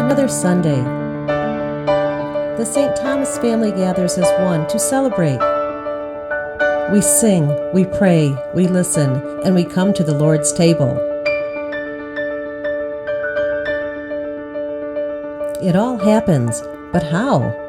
another Sunday. The St. Thomas family gathers as one to celebrate. We sing, we pray, we listen, and we come to the Lord's table. It all happens, but how?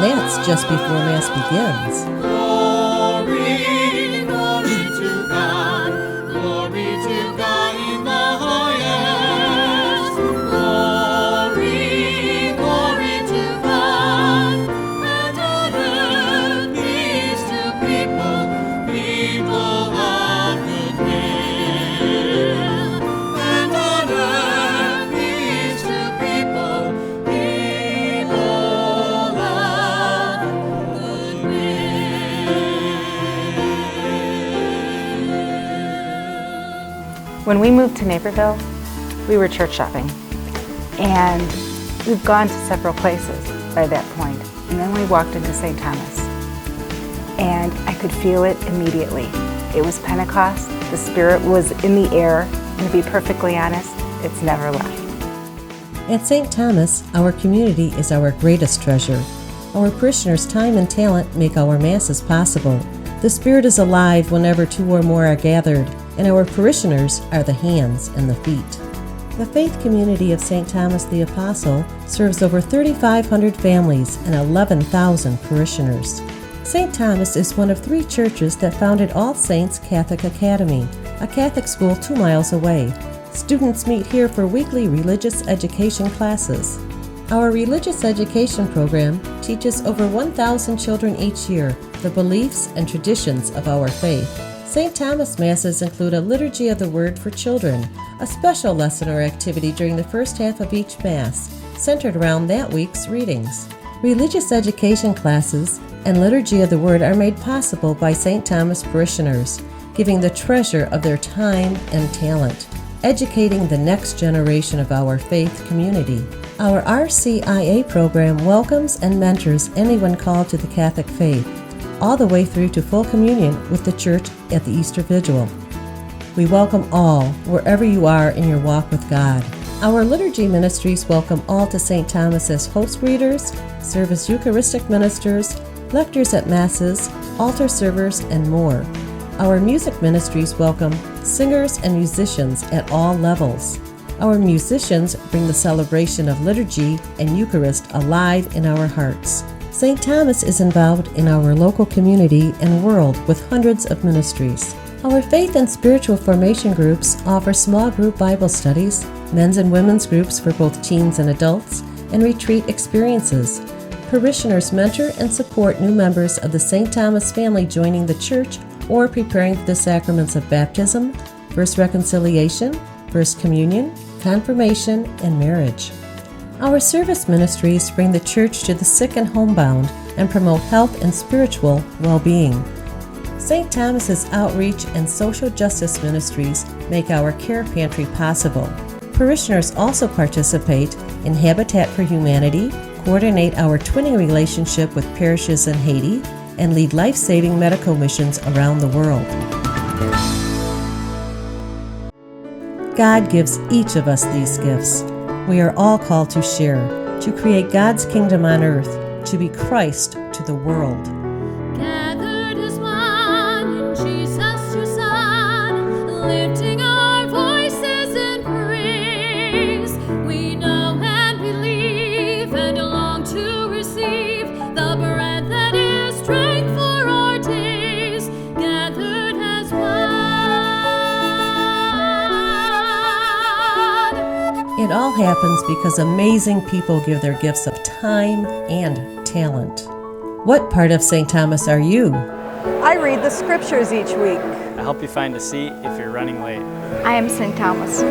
That's just before Mass begins. Glory, glory to God in the highest. Glory, glory to God, and on earth peace to people of good will. And on earth peace to people of When we moved to Naperville, we were church shopping, and we've gone to several places by that point. And then we walked into St. Thomas, and I could feel it immediately. It was Pentecost, the Spirit was in the air, and to be perfectly honest, it's never left. At St. Thomas, our community is our greatest treasure. Our parishioners' time and talent make our Masses possible. The Spirit is alive whenever two or more are gathered, and our parishioners are the hands and the feet. The faith community of St. Thomas the Apostle serves over 3,500 families and 11,000 parishioners. St. Thomas is one of 3 churches that founded All Saints Catholic Academy, a Catholic school 2 miles away. Students meet here for weekly religious education classes. Our religious education program teaches over 1,000 children each year the beliefs and traditions of our faith. St. Thomas Masses include a Liturgy of the Word for children, a special lesson or activity during the first half of each Mass, centered around that week's readings. Religious education classes and Liturgy of the Word are made possible by St. Thomas parishioners, giving the treasure of their time and talent, educating the next generation of our faith community. Our RCIA program welcomes and mentors anyone called to the Catholic faith, all the way through to full communion with the Church at the Easter Vigil. We welcome all, wherever you are in your walk with God. Our liturgy ministries welcome all to St. Thomas as host readers, service Eucharistic ministers, lectors at Masses, altar servers, and more. Our music ministries welcome singers and musicians at all levels. Our musicians bring the celebration of liturgy and Eucharist alive in our hearts. St. Thomas is involved in our local community and world with hundreds of ministries. Our faith and spiritual formation groups offer small group Bible studies, men's and women's groups for both teens and adults, and retreat experiences. Parishioners mentor and support new members of the St. Thomas family joining the church or preparing for the sacraments of baptism, First Reconciliation, First Communion, Confirmation, and marriage. Our service ministries bring the church to the sick and homebound and promote health and spiritual well-being. St. Thomas's outreach and social justice ministries make our care pantry possible. Parishioners also participate in Habitat for Humanity, coordinate our twinning relationship with parishes in Haiti, and lead life-saving medical missions around the world. God gives each of us these gifts. We are all called to share, to create God's kingdom on earth, to be Christ to the world. Gathered as one in Jesus your Son, lifting our voices in praise. We know and believe and long to receive the bread that is strength for our days. Gathered as one. At It all happens because amazing people give their gifts of time and talent. What part of St. Thomas are you? I read the scriptures each week. I help you find a seat if you're running late. I am St. Thomas.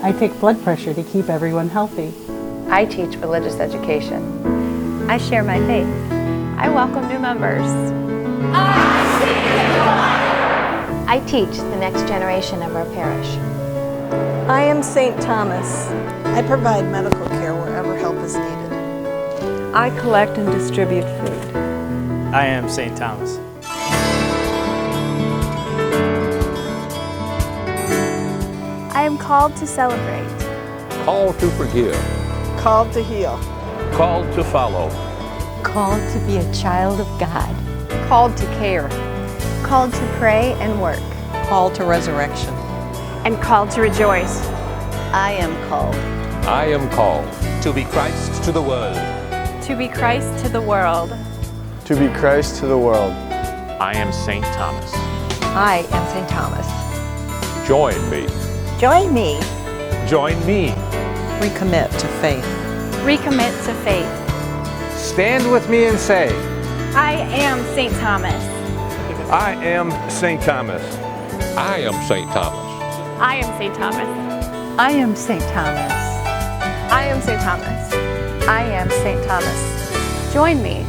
I take blood pressure to keep everyone healthy. I teach religious education. I share my faith. I welcome new members. I teach the next generation of our parish. I am St. Thomas. I provide medical care wherever help is needed. I collect and distribute food. I am St. Thomas. I am called to celebrate. Called to forgive. Called to heal. Called to follow. Called to be a child of God. Called to care. Called to pray and work. Called to resurrection. And called to rejoice. I am called. I am called to be Christ to the world. To be Christ to the world. To be Christ to the world. I am St. Thomas. I am St. Thomas. Join me. Join me. Join me. Recommit to faith. Recommit to faith. Stand with me and say, I am St. Thomas. I am St. Thomas. I am St. Thomas. I am St. Thomas. I am St. Thomas. I am St. Thomas. I am St. Thomas. Join me.